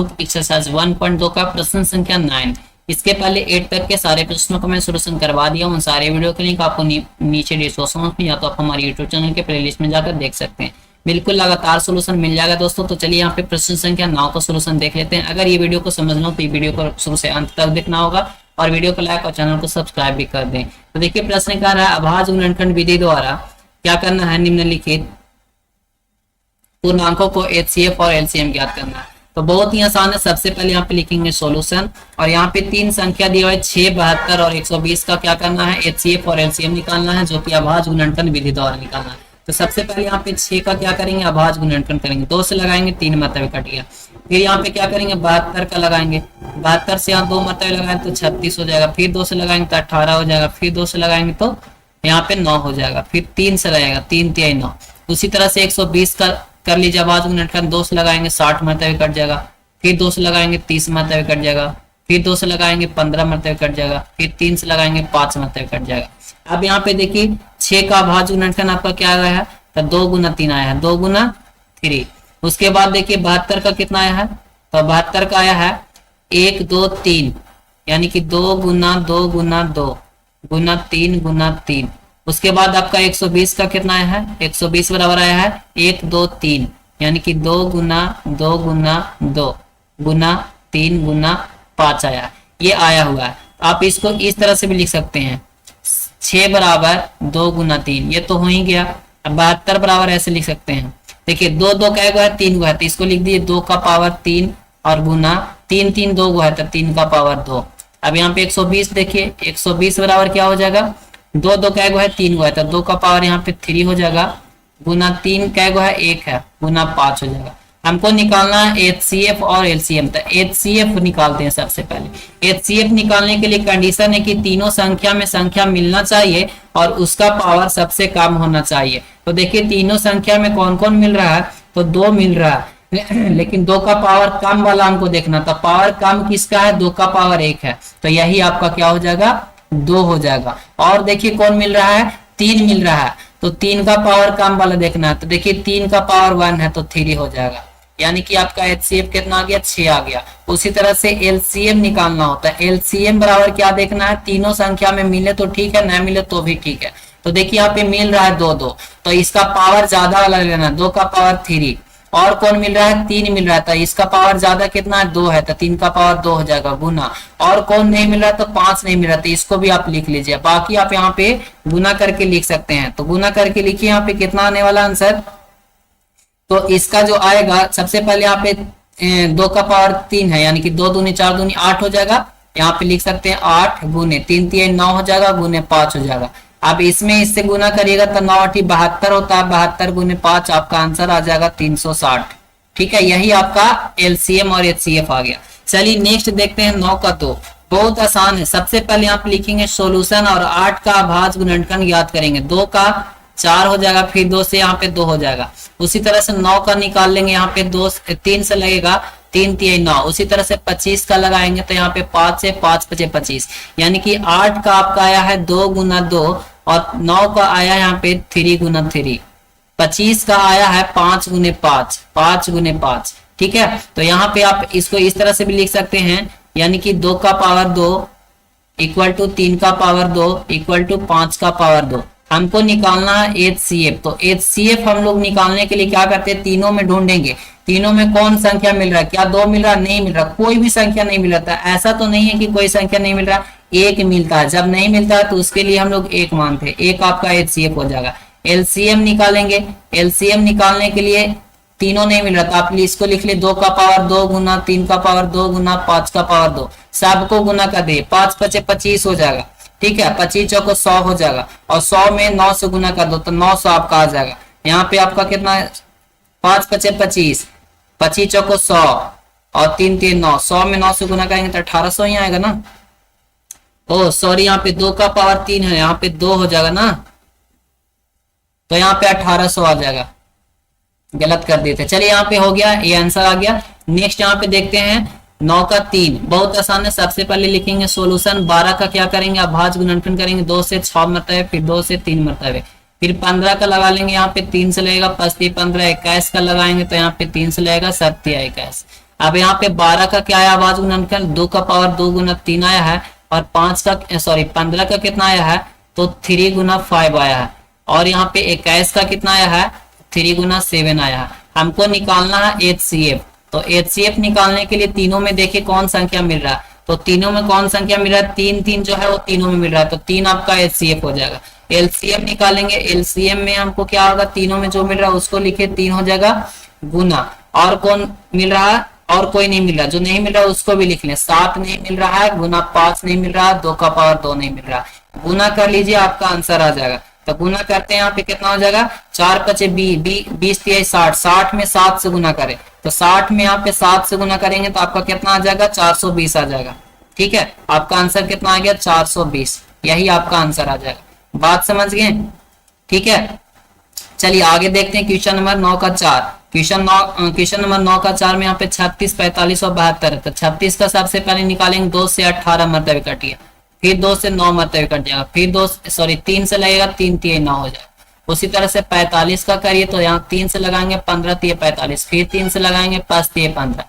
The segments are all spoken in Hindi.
बुक एक्सरसाइज 1.2 का प्रश्न संख्या 9। इसके पहले 8 तक के सारे प्रश्नों को मैं सोल्यूशन करवा दिया हूं। उन सारे वीडियो के लिंक आपको नीचे डिस्क्रिप्शन में या तो आप हमारे यूट्यूब चैनल के प्लेलिस्ट में जाकर देख सकते हैं। बिल्कुल लगातार सोल्यूशन मिल जाएगा दोस्तों। तो चलिए यहाँ पे प्रश्न संख्या 9 का सोल्यूशन देख लेते हैं। अगर ये वीडियो को समझना हो तो ये वीडियो को शुरू से अंत तक देखना होगा और वीडियो को लाइक और चैनल को सब्सक्राइब भी कर दें। तो देखिए प्रश्न क्या रहा है, अभाज्य गुणनखंड विधि द्वारा क्या करना है, निम्नलिखित पूर्णांकों को HCF और LCM ज्ञात करना है। तो बहुत ही आसान है। सबसे पहले यहाँ पे लिखेंगे सॉल्यूशन और यहाँ पे तीन संख्या दी हुई है 6, 72 और 120 का क्या करना है, HCF और LCM निकालना है, जो कि अभाज्य गुणनखंड विधि द्वारा निकालना है। तो सबसे पहले यहाँ पे 6 का क्या करेंगे, अभाज्य गुणनखंड करेंगे, 2 से लगाएंगे 3 मरतबे कट गया। फिर यहाँ पे क्या करेंगे, 72 का लगाएंगे, 72 से यहाँ 2 मरतबे लगाएंगे तो 36 हो जाएगा। फिर 2 से लगाएंगे तो 18 हो जाएगा। फिर 2 से लगाएंगे तो यहाँ पे 9 हो जाएगा। फिर 3 से रहेगा, 3 3 9। उसी तरह से 120 का कर लीजिए अभाज्य गुणनखंड, 2 से लगाएंगे 60 मरतबे कट जाएगा। फिर 2 से लगाएंगे 30 मरतबे कट जाएगा। फिर 2 से लगाएंगे 15 मरतबे कट जाएगा। फिर 3 से लगाएंगे 5 मरतबे कट जाएगा। अब यहाँ पे देखिए 6 का अभाज्य गुणनखंड आपका क्या आया है, तो 2 गुना 3 आया है, 2 गुना 3। उसके बाद देखिए 72 का कितना आया है, तो 72 का आया है 1 2 3, यानी कि 2 गुना 2 गुना 2 गुना 3 गुना 3। उसके बाद आपका 120 का कितना आया है, 120 बराबर आया है 1 2 3, यानी कि 2 गुना 2 गुना 2 गुना 3 गुना 5 आया। ये आया हुआ है। आप इसको इस तरह से भी लिख सकते हैं, 6 बराबर 2 गुना 3, ये तो हो ही गया। अब 72 बराबर ऐसे लिख सकते हैं। देखिए 2 2 का है 3 गो है, तो इसको लिख दिए 2 का पावर 3 और गुना 3 3 2 गो है तो 3 का पावर 2। अब यहाँ पे 120 देखिए, 120 बराबर क्या हो जाएगा, 2 2 का है 3 गो है तो 2 का पावर यहाँ पे 3 हो जाएगा, गुना 3 का है 1 है, गुना 5 हो जाएगा। हमको निकालना है HCF और LCM। तो HCF निकालते हैं। सबसे पहले HCF निकालने के लिए कंडीशन है कि तीनों संख्या में संख्या मिलना चाहिए और उसका पावर सबसे कम होना चाहिए। तो देखिए तीनों संख्या में कौन कौन मिल रहा है, तो 2 मिल रहा है, लेकिन 2 का पावर कम वाला हमको देखना। तो पावर कम किसका है, 2 का पावर 1 है, तो यही आपका क्या हो जाएगा, 2 हो जाएगा। और देखिए कौन मिल रहा है, 3 मिल रहा है, तो 3 का पावर कम वाला देखना है। तो देखिए 3 का पावर 1 है तो 3 हो जाएगा, यानी कि आपका HCF कितना आ गया, 6 आ गया। उसी तरह से LCM निकालना होता है। LCM बराबर क्या देखना है, तीनों संख्या में मिले तो ठीक है, न मिले तो भी ठीक है। तो देखिए यहाँ पे मिल रहा है 2 2, तो इसका पावर ज्यादा वाला लेना है, 2 का पावर 3। और कौन मिल रहा है, 3 मिल रहा है, तो इसका पावर ज्यादा कितना है, 2 है, तो 3 का पावर 2 हो जाएगा, गुना। और कौन नहीं मिल रहा, तो 5 नहीं मिल रहा, तो इसको भी आप लिख लीजिए। बाकी आप यहाँ पे गुना करके लिख सकते हैं। तो गुना करके लिखिए, यहाँ पे कितना आने वाला आंसर, तो इसका जो आएगा सबसे पहले यहाँ पे 2 का पावर 3 है, यानी कि 2 दूनी 4 दूनी 8 हो जाएगा। यहाँ पे लिख सकते हैं 8 गुने 3 3 9 हो जाएगा, गुने 5 हो जाएगा। अब इसमें इससे गुना करिएगा तो 9 8 72 होता है, 72 गुने 5 आपका आंसर आ जाएगा 360। ठीक है, यही आपका LCM और HCF आ गया। चलिए नेक्स्ट देखते हैं 9 का 2। बहुत आसान है। सबसे पहले यहाँ पे लिखेंगे सोल्यूशन और 8 का अभाज्य गुणनखंड ज्ञात करेंगे। 2 का 4 हो जाएगा, फिर 2 से यहाँ पे 2 हो जाएगा। उसी तरह से 9 का निकाल लेंगे, यहाँ पे 3 से लगेगा, 3 3 9। उसी तरह से 25 का लगाएंगे तो यहाँ पे 5 से 5 5 25, यानी कि 8 का आपका आया है 2 गुना 2 और 9 का आया यहाँ पे 3 गुना 3। 25 का आया है 5 गुने 5, 5 गुने 5। ठीक है, तो यहाँ पे आप इसको इस तरह से भी लिख सकते हैं, यानी कि 2 का पावर 2 इक्वल टू 3 का पावर 2 इक्वल टू 5 का पावर 2। हमको निकालना है HCF। तो HCF हम लोग निकालने के लिए क्या करते हैं, तीनों में ढूंढेंगे, तीनों में कौन संख्या मिल रहा है, क्या 2 मिल रहा, नहीं मिल रहा, कोई भी संख्या नहीं मिल रहा। ऐसा तो नहीं है कि कोई संख्या नहीं मिल रहा, 1 मिलता है। जब नहीं मिलता है तो उसके लिए हम लोग 1 मानते हैं, 1 आपका HCF हो जाएगा। LCM निकालेंगे, LCM निकालने के लिए तीनों नहीं मिल रहा, तो आप इसको लिख ले 2 का पावर 2 गुना 3 का पावर 2 गुना 5 का पावर 2। सबको गुना कर दे, 5 5 25 हो जाएगा। ठीक है, 25 चौको 100 हो जाएगा, और 100 में 9 से गुना कर दो तो 900 आपका आ जाएगा। यहाँ पे आपका कितना है, 5 5 25, 25 चौको 100 और 3 3 9। 100 में 9 से गुना करेंगे तो 1800 ही आएगा ना। ओ सॉरी, यहाँ पे 2 का पावर 3 है, यहाँ पे 2 हो जाएगा ना, तो यहाँ पे 1800 आ जाएगा। गलत कर देते। चलिए यहाँ पे हो गया, ये आंसर आ गया। नेक्स्ट यहाँ पे देखते हैं 9 का 3। बहुत आसान है। सबसे पहले लिखेंगे सॉल्यूशन। 12 का क्या करेंगे, अभाज्य गुणनखंड करेंगे, 2 से 6 मरतबे, फिर 2 से 3 मरतबे। फिर 15 का लगा लेंगे, यहाँ पे 3 से लगेगा, 5 3 15, 21 का लगाएंगे तो यहाँ पे 3 से लगेगा, 7 21। अब यहाँ पे 12 का क्या आया अभाज्य गुणनफल, 2 का पावर 2 गुना 3 आया है, और 5 का सॉरी 15 का कितना आया है, तो 3 गुना 5 आया है, और यहाँ पे 21 का कितना आया है, 3 गुना 7 आया है। हमको निकालना है HCF। तो HCF निकालने के लिए तीनों में देखिए कौन संख्या मिल रहा है, तो तीनों में कौन संख्या मिल रहा है, 3 3 जो है वो तीनों में मिल रहा है, तो 3 आपका HCF हो जाएगा। LCM निकालेंगे, LCM में हमको क्या होगा, तीनों में जो मिल रहा है उसको लिखे, 3 हो जाएगा गुना, और कौन मिल रहा है, और कोई नहीं मिल रहा, जो नहीं मिल रहा उसको भी लिख लें, 7 नहीं मिल रहा है गुना 5 नहीं मिल रहा है, 2 का पावर 2 नहीं मिल रहा, गुना कर लीजिए आपका आंसर आ जाएगा। तो गुना करते हैं यहाँ पे कितना हो जाएगा, 4 पचे 20 60, 60 में 7 से गुना करें, तो 60 में यहाँ पे 7 से गुना करेंगे तो आपका कितना आ जाएगा, 420 आ जाएगा। ठीक है, आपका आंसर कितना आ गया, 420, यही आपका आंसर आ जाएगा। बात समझ गए, ठीक है। चलिए आगे देखते हैं क्वेश्चन नंबर 9 का 4। क्वेश्चन नंबर 9 का 4 में यहाँ पे 36, 45 और 72 है। तो 36 का सबसे पहले निकालेंगे, 2 से 18 मरतबे कटिए, फिर 2 से 9 मरतबे कट जाएगा, फिर 3 से लगेगा, 3 3 9 हो जाएगा। उसी तरह से 45 का करिए, तो यहाँ 3 से लगाएंगे 15 3 45, फिर 3 से लगाएंगे 5 3 15।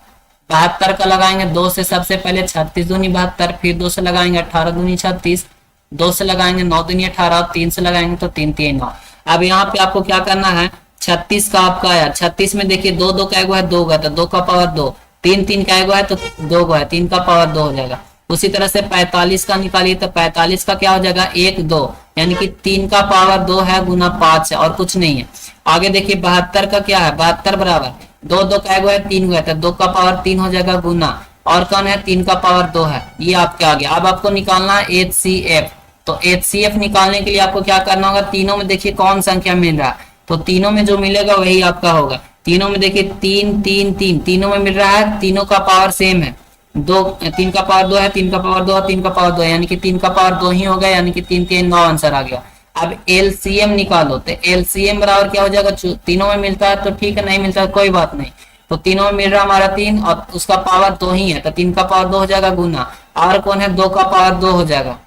72 का लगाएंगे, 2 से सबसे पहले 36 दूनी 72, फिर 2 से लगाएंगे 18 दूनी 36, 2 से लगाएंगे 9 दूनी 18, 3 से लगाएंगे तो 3 3 9। अब यहाँ पे आपको क्या करना है, 36 का आपका आया, 36 में देखिए 2 2 का एगो है, 2 का, तो 2 का पावर 2, 3 3 का एगो है तो 2 का है, 3 का पावर 2 हो जाएगा। उसी तरह से 45 का निकालिए, तो 45 का क्या हो जाएगा, 1 2, यानी कि 3 का पावर 2 है गुना 5 है और कुछ नहीं है। आगे देखिए 72 का क्या है, 72 बराबर 2 2 का एगो है, 3 गो है, तो 2 का पावर 3 हो जाएगा गुना, और कौन है, 3 का पावर 2 है, ये आपके आ गया। अब आपको निकालना है HCF। तो HCF निकालने के लिए आपको क्या करना होगा, तीनों में देखिए कौन संख्या मिल रहा है, तो तीनों में जो मिलेगा वही आपका होगा। तीनों में देखिए 3 3 3 तीनों में मिल रहा है, तीनों का पावर सेम है, 3 का पावर 2 है, 3 का पावर 2 है, 3 का पावर 2 है, यानी कि 3 का पावर 2 ही होगा, यानी कि 3 3 9 आंसर आ गया। अब LCM निकालो, तो LCM बराबर क्या हो जाएगा, तीनों में मिलता है तो ठीक है, नहीं मिलता है कोई बात नहीं, तो तीनों में मिल रहा है हमारा 3 और उसका पावर 2 ही है, तो 3 का पावर 2 हो जाएगा गुना, और कौन है, 2 का पावर 2 हो जाएगा।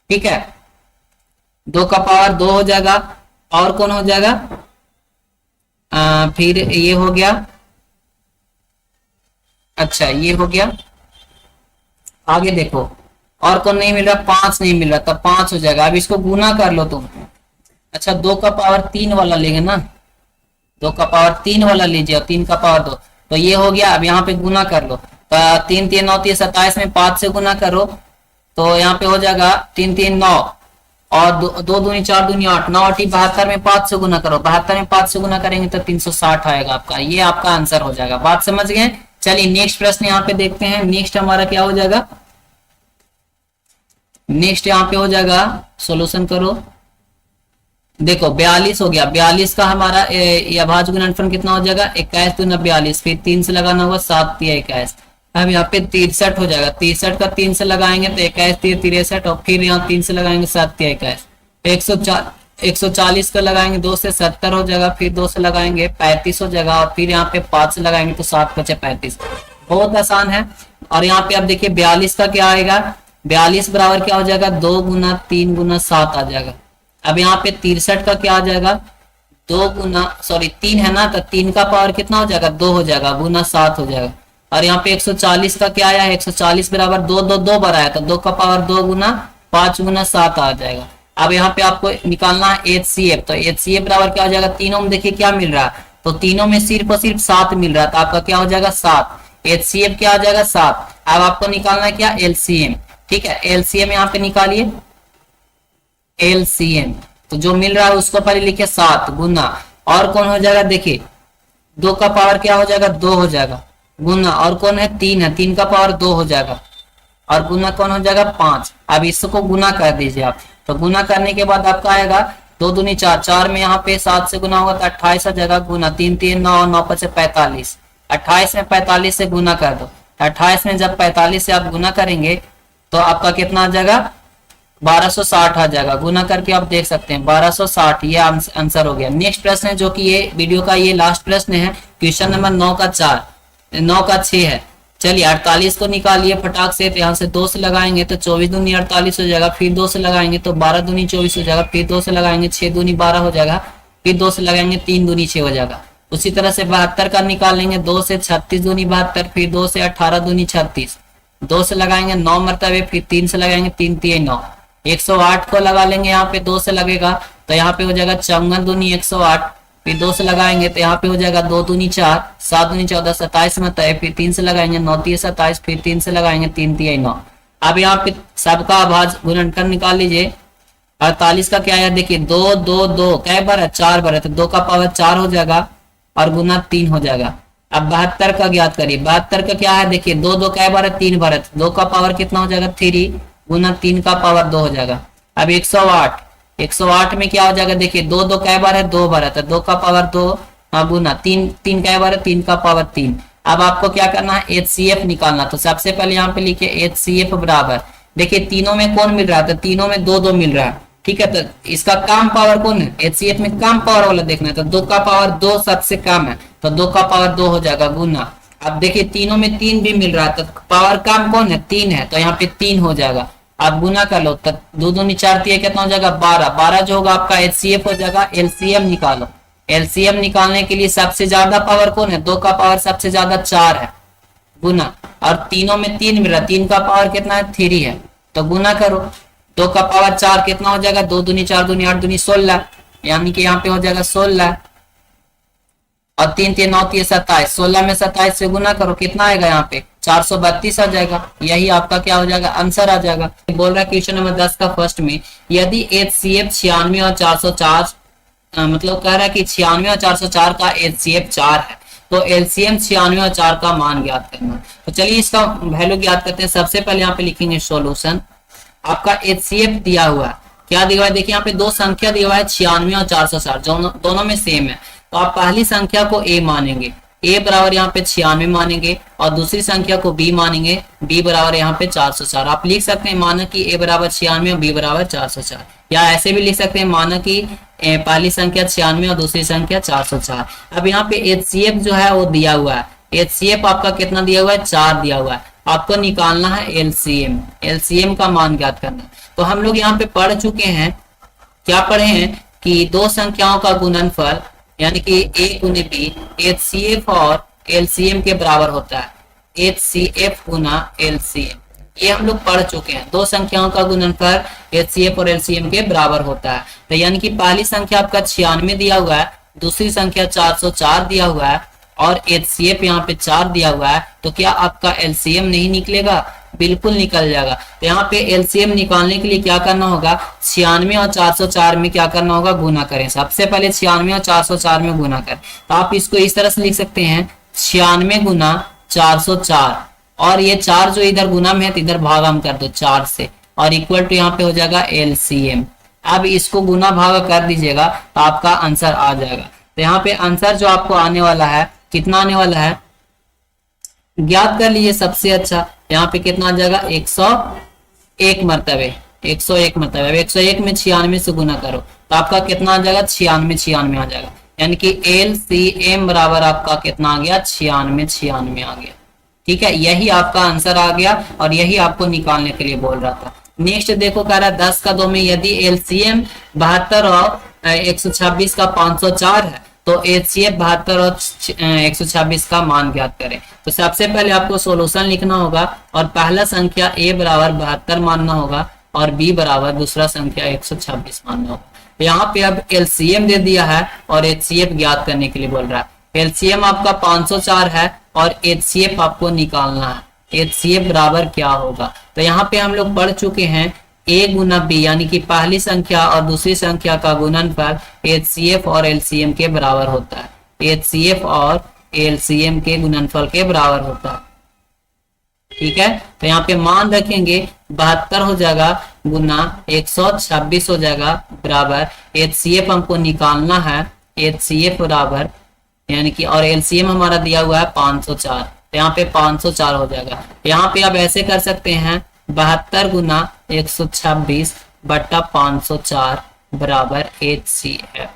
ठीक है, 2 का पावर 2 हो जाएगा, और कौन हो जाएगा, फिर ये हो गया, अच्छा ये हो गया। आगे देखो और कौन नहीं मिल रहा, 5 नहीं मिल रहा, तब 5 हो जाएगा। अब इसको गुना कर लो तुम, अच्छा 2 का पावर 3 वाला लेंगे ना, 2 का पावर 3 वाला लीजिए और 3 का पावर 2, तो ये हो गया। अब यहाँ पे गुना कर लो, तो 3 3 9 3 27 में 5 से गुना करो, तो यहाँ पे हो जाएगा 3 3 9 और 2 दूनी 4 दूनी 8, 9 8 72 में 5 से गुना करो, 72 में 5 से गुना करेंगे तो 360 आएगा आपका, ये आपका आंसर हो जाएगा। बात समझ गए। चलिए नेक्स्ट प्रश्न यहाँ पे देखते हैं। नेक्स्ट हमारा क्या हो जाएगा, नेक्स्ट यहाँ पे हो जाएगा, सोल्यूशन करो। देखो 42 हो गया, 42 का हमारा अभाज्य गुणनफल कितना हो जाएगा, 21 दूना 42, फिर 3 से लगाना होगा, 7 3 21। अब यहाँ पे 63 हो जाएगा, 63 का 3 से लगाएंगे तो 21 3 63, और फिर यहाँ 3 से लगाएंगे 7 3 21, 140 का लगाएंगे 2 से 70 हो जाएगा, फिर 2 से लगाएंगे 35 हो जाएगा, और फिर यहाँ पे 5 से लगाएंगे तो 7 5 35। बहुत आसान है। और यहाँ पे आप देखिए 42 का क्या आएगा, 42 बराबर क्या हो जाएगा, 2 गुना 3 गुना 7 आ जाएगा। अब यहाँ पे 63 का क्या आ जाएगा, 2 गुना 3 है ना, तो 3 का पावर कितना हो जाएगा, 2 हो जाएगा, गुना 7 हो जाएगा। और यहाँ पे 140 का क्या आया है, 140 बराबर 2 2 2 बार आया, तो 2 का पावर 2 गुना 5 गुना 7 आ जाएगा। अब यहाँ पे आपको निकालना है HCF। तो HCF बराबर क्या हो जाएगा, तीनों में देखिए क्या मिल रहा है, तो तीनों में सिर्फ और सिर्फ 7 मिल रहा है, तो आपका क्या हो जाएगा 7। HCF क्या आ जाएगा 7। अब आपको निकालना है क्या, LCM। ठीक है, LCM यहाँ पे निकालिए, LCM तो जो मिल रहा है उसको पहले लिखिए 7 गुना, और कौन हो जाएगा, देखिए 2 का पावर क्या हो जाएगा, 2 हो जाएगा, गुना, और कौन है 3 है, 3 का पावर 2 हो जाएगा, और गुना कौन हो जाएगा 5। अब इसको गुना कर दीजिए आप, तो गुना करने के बाद आपका आएगा 2 दूनी 4, 4 में यहाँ पे 7 से गुना होगा तो 28 आ जाएगा, गुना 3 3 9 9 5 45, 28 में 45 से गुना कर दो, 28 में जब 45 से आप गुना करेंगे तो आपका कितना आ जाएगा, 1260 आ जाएगा। गुना करके आप देख सकते हैं 1260, ये आंसर हो गया। नेक्स्ट प्रश्न है जो कि ये वीडियो का ये लास्ट प्रश्न है, क्वेश्चन नंबर 9 का 6 है। चलिए 48 को निकालिए फटाक से, तो यहाँ से 2 से लगाएंगे तो 24 दूनी 48 हो जाएगा, फिर 2 से लगाएंगे तो 12 दूनी 24 हो जाएगा, फिर 2 से लगाएंगे 6 दूनी 12 हो जाएगा, फिर 2 से लगाएंगे 3 दूनी 6 हो जाएगा। उसी तरह से 72 का निकालेंगे, 2 से 36 दूनी 72, फिर 2 से 18 दूनी 36, 2 से लगाएंगे 9 मरतबे, फिर 3 से लगाएंगे 3 3 9, 108 को लगा लेंगे यहाँ पे, 2 से लगेगा तो यहाँ पे हो जाएगा 54 दूनी 108, फिर 2 से लगाएंगे तो यहाँ पे हो जाएगा 2 दूनी 4, 7 दूनी 14, 27 मरतबे, फिर 3 से लगाएंगे 9 3 27, फिर 3 से लगाएंगे 3 3 9। अब यहाँ पे सबका अभाज्य गुणनफल निकाल लीजिए। 48 का क्या है, देखिए 2 2 2 कै बार है, 4 बार है, तो 2 का पावर 4 हो जाएगा और गुना 3 हो जाएगा। अब 72 का ज्ञात करिए। 72 का क्या है, देखिए 2 2 कै बार है, 3 बार है, तो 2 का पावर कितना हो जाएगा 3 गुना 3 का पावर 2 हो जाएगा। अब 108, 108 में क्या हो जाएगा, देखिए 2 2 कै बार है, 2 बार है, तो 2 का पावर 2 गुना 3 3 कै बार है, 3 का पावर 3। अब आपको क्या करना है, HCF निकालना। तो सबसे पहले यहाँ पे लिखिए HCF बराबर, देखिए तीनों में कौन मिल रहा है, तो तीनों में 2 2 मिल रहा है, ठीक है। तो इसका कम पावर कौन है, HCF में कम पावर वाला देखना है, तो 2 का पावर 2 सबसे कम है, तो 2 का पावर 2 हो जाएगा गुना। अब देखिए तीनों में 3 भी मिल रहा है, तो पावर कम कौन है, 3 है, तो यहाँ पे 3 हो जाएगा। आप गुना कर लो, तो 2 दूनी 4 3 कितना हो जाएगा 12, 12 जो होगा आपका HCF हो जाएगा। LCM निकालो। LCM निकालने के लिए सबसे ज्यादा पावर कौन है, 2 का पावर सबसे ज्यादा 4 है, गुना, और तीनों में 3 मिल रहा है, 3 का पावर कितना है 3 है, तो गुना करो। 2 का पावर 4 कितना हो जाएगा, 2 दूनी 4 दूनी 8 दूनी 16, यानी कि यहाँ पे हो जाएगा 16, और 3 3 9 3 27, 16 में 27 से गुना करो, कितना आएगा यहाँ पे 432 आ जाएगा। यही आपका क्या हो जाएगा, आंसर आ जाएगा। बोल रहा है क्वेश्चन नंबर 10 का फर्स्ट में, यदि HCF 96 और 404, मतलब कह रहा है कि 96 और 404 का HCF 4 है, तो LCM 96 और 4 का मान ज्ञात करना। तो चलिए इसका वैल्यू ज्ञात करते हैं। सबसे पहले यहाँ पे लिखेंगे सॉल्यूशन। आपका HCF दिया हुआ है, क्या दिया हुआ है, देखिए यहाँ पे दो संख्या दिया हुआ है 96 और 404, दोनों में सेम है, तो आप पहली संख्या को A मानेंगे, A बराबर यहाँ पे 96 मानेंगे, और दूसरी संख्या को B मानेंगे, B बराबर यहाँ पे 404। आप लिख सकते हैं माना कि A बराबर 96 और B बराबर 404, या ऐसे भी लिख सकते हैं माना कि पहली संख्या 96 और दूसरी संख्या 404। अब यहाँ पे HCF जो है वो दिया हुआ है, HCF आपका कितना दिया हुआ है, 4 दिया हुआ है, आपको निकालना है LCM, LCM का मान ज्ञात करना। तो हम लोग यहाँ पे पढ़ चुके हैं, क्या पढ़े हैं कि दो संख्याओं का गुणनफल यानी कि A गुने B HCF और LCM के बराबर होता है, HCF गुना LCM, ये हम लोग पढ़ चुके हैं। दो संख्याओं का गुणनफल HCF और LCM के बराबर होता है। तो यानी कि पहली संख्या आपका 96 दिया हुआ है, दूसरी संख्या 404 दिया हुआ है, और HCF यहाँ पे 4 दिया हुआ है, तो क्या आपका LCM नहीं निकलेगा, बिल्कुल निकल जाएगा। तो यहाँ पे LCM निकालने के लिए क्या करना होगा, 96 और 404 में क्या करना होगा, गुना करें। सबसे पहले 96 और 404 में गुना करें, तो आप इसको इस तरह से लिख सकते हैं 96 गुना 404, और ये 4 जो इधर गुना में है तो इधर भागाम कर दो 4 से, और इक्वल टू यहाँ पे हो जाएगा LCM। अब इसको गुना भागा कर दीजिएगा तो आपका आंसर आ जाएगा। तो यहाँ पे आंसर जो आपको आने वाला है, कितना आने वाला है ज्ञात कर लीजिए सबसे अच्छा। यहाँ पे कितना आ जाएगा 101 मरतबे, 101 मरतबे। अब 101 में 96 से गुना करो तो आपका कितना आ जाएगा, 96 आ जाएगा, यानी कि LCM बराबर आपका कितना आ गया, 96 आ गया। ठीक है, यही आपका आंसर आ गया, और यही आपको निकालने के लिए बोल रहा था। नेक्स्ट देखो कह रहा है 10 का 2 में यदि LCM 72 और 126 का 504 है, तो HCF 72 और 126 का मान ज्ञात करें। तो सबसे पहले आपको सॉल्यूशन लिखना होगा, और पहला संख्या A बराबर 72 मानना होगा, और B बराबर दूसरा संख्या 126 मानना होगा। यहाँ पे अब LCM दे दिया है और HCF ज्ञात करने के लिए बोल रहा है। LCM आपका 504 है और HCF आपको निकालना है। HCF बराबर क्या होगा, तो यहाँ पे हम लोग पढ़ चुके हैं A गुना B, यानी कि पहली संख्या और दूसरी संख्या का गुणनफल HCF और LCM के बराबर होता है, HCF और LCM के गुणनफल के बराबर होता है। ठीक है, तो यहाँ पे मान रखेंगे 72 हो जाएगा गुना 126 हो जाएगा बराबर HCF हमको निकालना है, HCF बराबर यानी कि, और LCM हमारा दिया हुआ है 504, तो यहाँ पे 504 हो जाएगा। यहाँ पे आप ऐसे कर सकते हैं 72 गुना 126 बट्टा 504 बराबर HCF,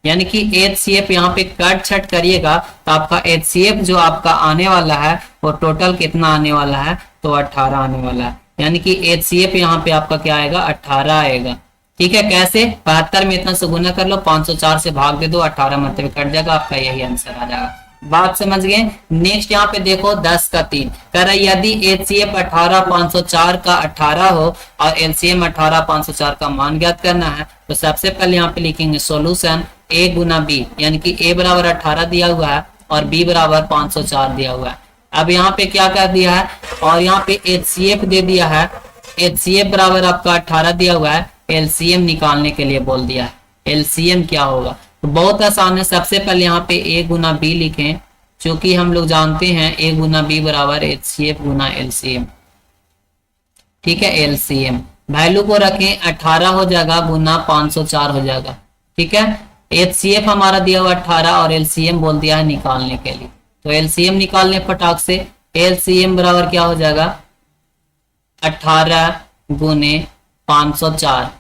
यानी कि HCF यहाँ पे कट छट करिएगा तो आपका HCF जो आपका आने वाला है वो टोटल कितना आने वाला है, तो 18 आने वाला है, यानी कि HCF यहाँ पे आपका क्या आएगा, 18 आएगा। ठीक है, कैसे? 72 में इतना से गुना कर लो, 504 से भाग दे दो, 18 मरतबे कट जाएगा, आपका यही आंसर आ जाएगा। बात समझ गए? नेक्स्ट यहाँ पे देखो 10 का 3 कह रहा है यदि HCF 18,504 का 18 हो और LCM 18,504 का मान ज्ञात करना है, तो सबसे पहले यहाँ पे लिखेंगे सॉल्यूशन A गुना B, यानी कि A बराबर 18 दिया हुआ है और B बराबर 504 दिया हुआ है। अब यहाँ पे क्या कर दिया है, और यहाँ पे HCF दे दिया है, HCF बराबर आपका 18 दिया हुआ है, LCM निकालने के लिए बोल दिया है। LCM क्या होगा? तो बहुत आसान है, सबसे पहले यहाँ पे A गुना B लिखें, जो कि हम लोग जानते हैं A गुना B बराबर HCF गुना LCM। ठीक है, LCM वैल्यू को रखें, 18 हो जाएगा गुना 504 हो जाएगा। ठीक है, HCF हमारा दिया हुआ 18 और LCM बोल दिया है निकालने के लिए, तो LCM निकालने फटाक से। LCM बराबर क्या हो जाएगा, 18 गुने 504,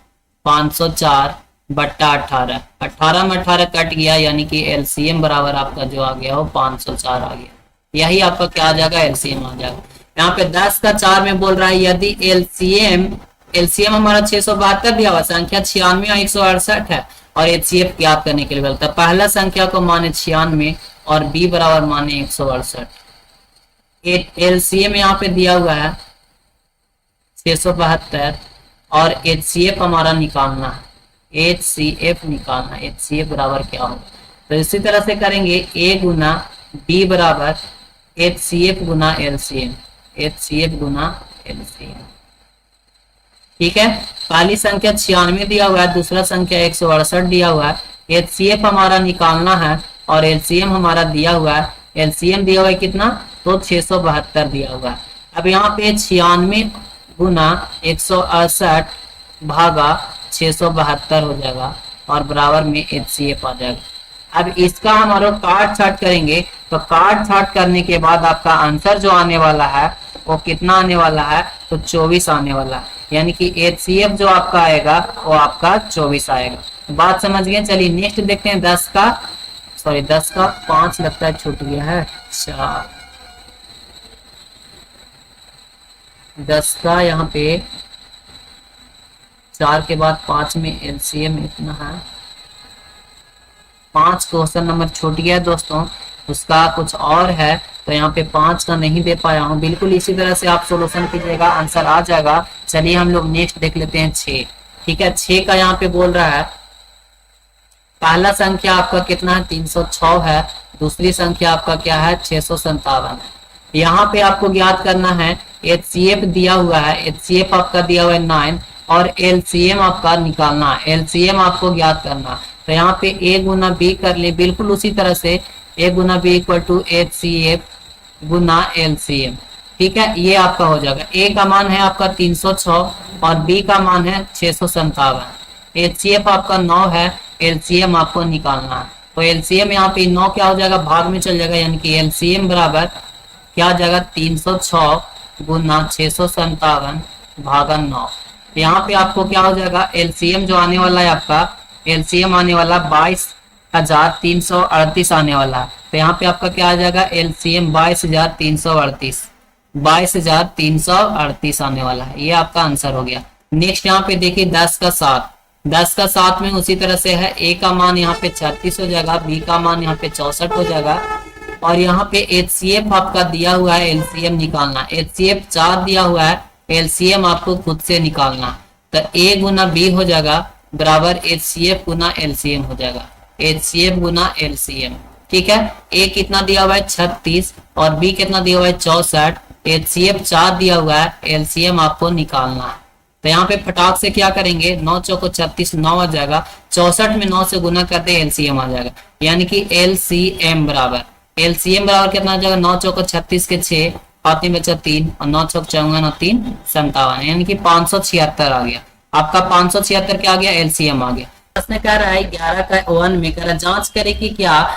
504 बट्टा 18, 18 में 18 कट गया, यानी कि LCM बराबर आपका जो आ गया वो 504 आ गया। यही आपका क्या आ जाएगा, LCM आ जाएगा। यहाँ पे 10 का 4 में बोल रहा है यदि LCM हमारा 672 दिया हुआ, संख्या 96 और 168 है, और HCF ज्ञात करने के लिए बोलता है। पहला संख्या को माने 96 और B बराबर माने 168। LCM यहाँ पे दिया हुआ है 672 और HCF हमारा निकालना है, HCF निकालना, HCF बराबर क्या होगा। तो इसी तरह से करेंगे A गुना B बराबर HCF गुना LCM, HCF गुना LCM। ठीक है, पहली संख्या 96 दिया हुआ है, दूसरा संख्या 168 दिया हुआ है। HCF हमारा निकालना है और LCM हमारा दिया हुआ है। LCM दिया हुआ है कितना, तो 672 दिया हुआ है। अब यहाँ पे 96 गुना 168 भागा 672 हो जाएगा और बराबर में HCF आ जाएगा। अब इसका हम लोग काट छाट करेंगे, तो काट छाट करने के बाद आपका आंसर जो आने वाला है वो कितना आने वाला है, तो 24 आने वाला है, यानी कि HCF जो आपका आएगा वो आपका 24 आएगा। बात समझ गए? चलिए नेक्स्ट देखते हैं 10 का 5 लगता है छूट गया है। अच्छा 10 का यहाँ पे 4 के बाद 5 में LCM इतना है, 5 क्वेश्चन नंबर छूट गया है दोस्तों, उसका कुछ और है, तो यहाँ पे 5 का नहीं दे पाया हूँ। बिल्कुल इसी तरह से आप सोल्यूशन कीजिएगा, आंसर आ जाएगा। चलिए हम लोग नेक्स्ट देख लेते हैं 6। ठीक है, 6 का यहाँ पे बोल रहा है पहला संख्या आपका कितना है, 306 है, दूसरी संख्या आपका क्या है, 657 है। यहाँ पे आपको ज्ञात करना है, HCF दिया हुआ है, HCF आपका दिया हुआ है 9 और LCM आपका निकालना है, LCM आपको ज्ञात करना है। तो यहाँ पे A गुना B कर ले, बिल्कुल उसी तरह से A गुना B इक्वल टू HCF गुना LCM। ठीक है, ये आपका हो जाएगा। A का मान है आपका 306 और B का मान है 657। HCF आपका 9 है, LCM आपको निकालना है, तो LCM यहाँ पे 9 क्या हो जाएगा, भाग में चल जाएगा, यानी कि LCM बराबर क्या आ जाएगा, 306 गुना 657 भागा 9। यहाँ पे आपको क्या हो जाएगा, LCM जो आने वाला है आपका, LCM आने वाला 22,338 आने वाला है। तो यहाँ पे आपका क्या आ जाएगा, LCM 22,338, 22,338 आने वाला है। ये आपका आंसर हो गया। नेक्स्ट यहाँ पे देखिए 10 का 7, 10 का 7 में उसी तरह से है, A का मान यहाँ पे 36 हो जाएगा, B का मान यहाँ पे 64 हो जाएगा, और यहाँ पे HCF आपका दिया हुआ है, LCM निकालना। HCF 4 दिया हुआ है, LCM आपको खुद से निकालना। तो A गुना B हो जाएगा बराबर HCF गुना LCM हो जाएगा, HCF गुना LCM। ठीक है, A कितना दिया हुआ है 36 और B कितना दिया हुआ है 64, HCF 4 दिया हुआ है, LCM आपको निकालना है। तो यहाँ पे फटाक से क्या करेंगे, 9 चौको 36, 9 आ जाएगा, 64 में 9 से गुना करते LCM आ जाएगा, यानी कि LCM बराबर कितना आ जाएगा, 9 चौको 36 के 6, 5 बचा 3 और 9 चौक 54 और 3 57, यानी कि 576 आ गया। आपका 576 क्या आ गया, LCM आ गया। प्रश्न कह रहा है 11 का 1 में कह रहा है जांच करे कि क्या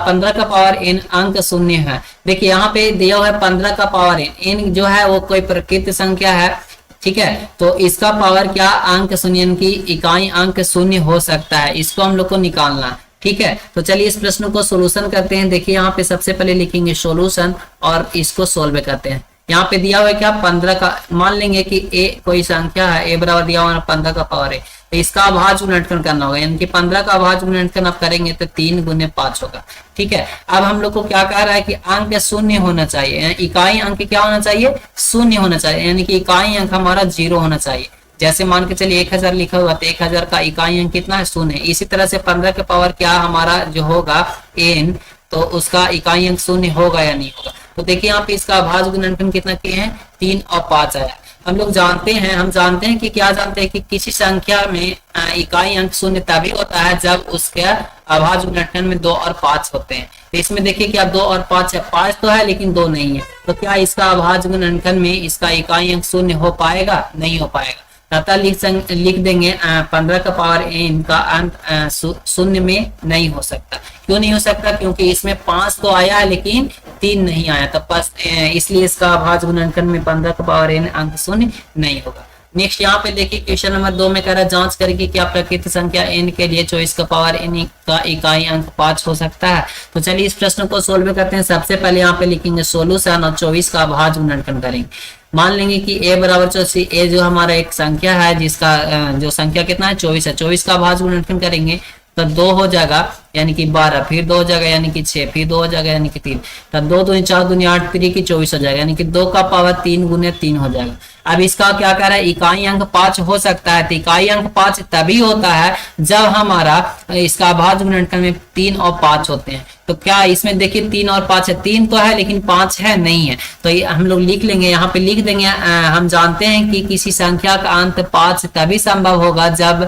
15 का पावर n अंक शून्य है। देखिए यहाँ पे दिया हुआ है 15 का पावर n जो है वो कोई प्रकृत संख्या है। ठीक है, तो इसका पावर क्या अंक शून्य की इकाई अंक शून्य हो सकता है, इसको हम लोग को निकालना। ठीक है, तो चलिए इस प्रश्न को सोल्यूशन करते हैं। देखिए यहाँ पे सबसे पहले लिखेंगे सोल्यूशन और इसको सोल्व करते हैं। यहाँ पे दिया हुआ है क्या 15 का, मान लेंगे कि ए कोई संख्या है, ए बराबर दिया हुआ है 15 का पावर है, तो इसका अभाज्य गुणनखंड करना होगा, यानी कि 15 का अभाज्य गुणनखंड आप करेंगे तो 3 गुने 5 होगा। ठीक है, अब हम लोग को क्या कह रहा है कि अंक शून्य होना चाहिए, इकाई अंक क्या होना चाहिए, शून्य होना चाहिए, यानी कि इकाई अंक हमारा 0 होना चाहिए। जैसे मान के चलिए 1000 लिखा हुआ तो 1000 का इकाई अंक कितना है, शून्य। इसी तरह से 15 के पावर क्या हमारा जो होगा n, तो उसका इकाई अंक शून्य होगा या नहीं होगा। तो देखिए यहाँ पे इसका अभाज्य गुणनखंड कितना किए हैं, 3 और 5 आया। हम लोग जानते हैं, हम जानते हैं कि क्या जानते हैं कि किसी संख्या में इकाई अंक शून्य तभी होता है जब उसके अभाज्य गुणनखंड में 2 और 5 होते हैं। तो इसमें देखिए क्या 2 और 5 है, 5 तो है लेकिन 2 नहीं है, तो क्या इसका अभाज्य गुणनखंड में इसका इकाई अंक शून्य हो पाएगा, नहीं हो पाएगा। अतः लिख देंगे 15 का पावर n का अंक शून्य में नहीं हो सकता। क्यों नहीं हो सकता, क्योंकि इसमें 5 तो आया है लेकिन 3 नहीं आया, तो बस इसलिए इसका अभाज्य गुणनखंड में 15 का पावर n अंक शून्य नहीं होगा। नेक्स्ट यहाँ पे देखिए क्वेश्चन नंबर 2 में कह रहा है जांच करें कि क्या प्रकृति संख्या n के लिए 24 का पावर n का इकाई अंक 5 हो सकता है। तो चलिए इस प्रश्न को सोल्व करते हैं। सबसे पहले यहाँ पे लिखेंगे सोल्यूशन और 24 का अभाज्य गुणनखंड करेंगे। मान लेंगे कि a बराबर 24, a जो हमारा एक संख्या है जिसका जो संख्या कितना है 24 है, 24 का अभाज्य गुणनखंड करेंगे तो 2 हो जाएगा यानी कि 12, फिर 2 हो जाएगा यानी कि 6, फिर 2 हो जाएगा यानी कि 3, तो 2 दूनी 4 दूनी 8, 3 की 24 हो जाएगा, यानी कि 2 का पावर 3 गुने 3 हो जाएगा। अब इसका क्या कह रहा है, इकाई अंक 5 हो सकता है, तो इकाई अंक 5 तभी होता है जब हमारा इसका अभाज्य गुणनखंड में 3 और 5 होते हैं। तो क्या इसमें देखिए 3 और 5 है, 3 तो है लेकिन 5 है नहीं है, तो ये हम लोग लिख लेंगे, यहाँ पे लिख देंगे। हम जानते हैं कि किसी संख्या का अंत 5 तभी संभव होगा जब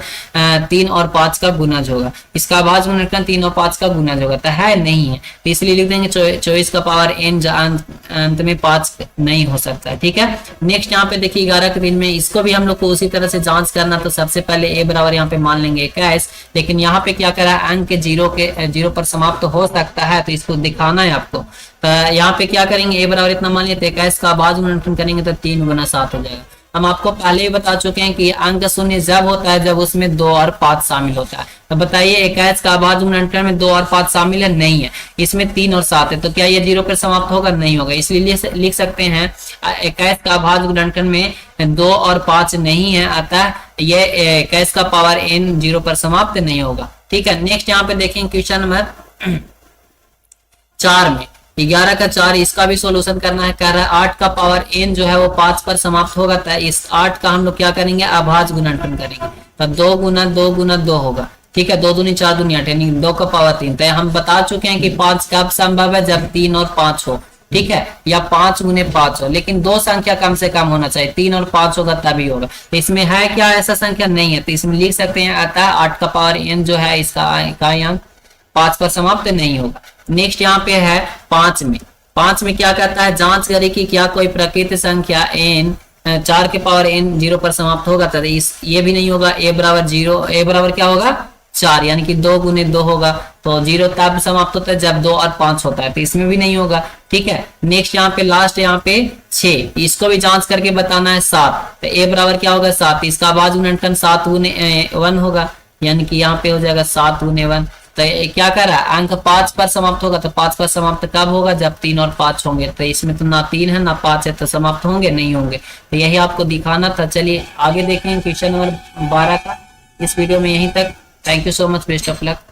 3 और 5 का गुणज होगा। इसका अभाज्य गुणनखंड 3 और 5 का गुणज होगा, तो है नहीं है, तो इसलिए लिख देंगे 24 का पावर n अंत में 5 नहीं हो सकता। ठीक है, नेक्स्ट यहाँ पे देखिए 11 के दिन में इसको भी हम लोग को उसी तरह से जांच करना। तो सबसे पहले a बराबर यहाँ पे मान लेंगे 21, लेकिन यहाँ पे क्या करा है, अंक के 0 पर समाप्त हो सकता है, तो इसको दिखाना है आपको। तो यहाँ पे क्या करेंगे, a बराबर इतना मान लिया, 21 का अभाज्य गुणनखंड करेंगे तो 3 गुना 7 हो जाएगा। हम आपको पहले ही बता चुके हैं कि अंक शून्य जब होता है जब उसमें 2 और 5 शामिल होता है। तो बताइए 21 का अभाज्य गुणनखंड में 2 और 5 शामिल है, नहीं है, इसमें 3 और 7 है, तो क्या ये 0 पर समाप्त होगा, नहीं होगा। इसलिए लिख सकते हैं 21 का अभाज्य गुणनखंड में 2 और 5 नहीं है, अतः ये 21 का पावर n 0 पर समाप्त नहीं होगा। ठीक है, नेक्स्ट यहाँ पे देखेंगे क्वेश्चन नंबर 4 में 11 का 4, इसका भी सॉल्यूशन करना है। कह रहा है 8 का पावर n जो है वो 5 पर समाप्त होगा, तो इस 8 का हम लोग क्या करेंगे, अभाज्य गुणनखंड करेंगे, तो 2 गुना 2 गुना 2 होगा। ठीक है, 2 दूनी 4 दूनी 8 यानी 2 का पावर 3। तो हम बता चुके हैं कि 5 कब संभव है, जब 3 और 5 हो। ठीक है, या 5 गुने 5 हो, लेकिन 2 संख्या कम से कम होना चाहिए, 3 और 5 होगा तभी होगा। तो इसमें है क्या, ऐसा संख्या नहीं है, तो इसमें लिख सकते हैं अतः 8 का पावर n जो है इसका इकाई अंक 5 पर समाप्त नहीं होगा। नेक्स्ट यहाँ पे है 5 में क्या कहता है, जांच करें कि क्या कोई प्रकृत संख्या n 4 के पावर n 0 पर समाप्त होगा, तो ये भी नहीं होगा। a बराबर 0, a बराबर क्या होगा 4, यानी कि 2 गुने 2 होगा, तो 0 तब समाप्त होता है जब 2 और 5 होता है, तो इसमें भी नहीं होगा। ठीक है, नेक्स्ट यहाँ पे लास्ट यहाँ पे 6, इसको भी जांच करके बताना है 7, तो a बराबर क्या होगा 7, इसका अभाज्य गुणनखंड 7 गुने 1 होगा, यानी कि यहाँ पे हो जाएगा 7 गुने 1। तो क्या कर रहा है, अंक 5 पर समाप्त होगा, तो 5 पर समाप्त कब होगा, जब 3 और 5 होंगे, तो इसमें तो ना 3 है ना 5 है, तो समाप्त होंगे नहीं होंगे, तो यही आपको दिखाना था। चलिए आगे देखें क्वेश्चन नंबर 12 का। इस वीडियो में यहीं तक। Thank you so much, best of luck.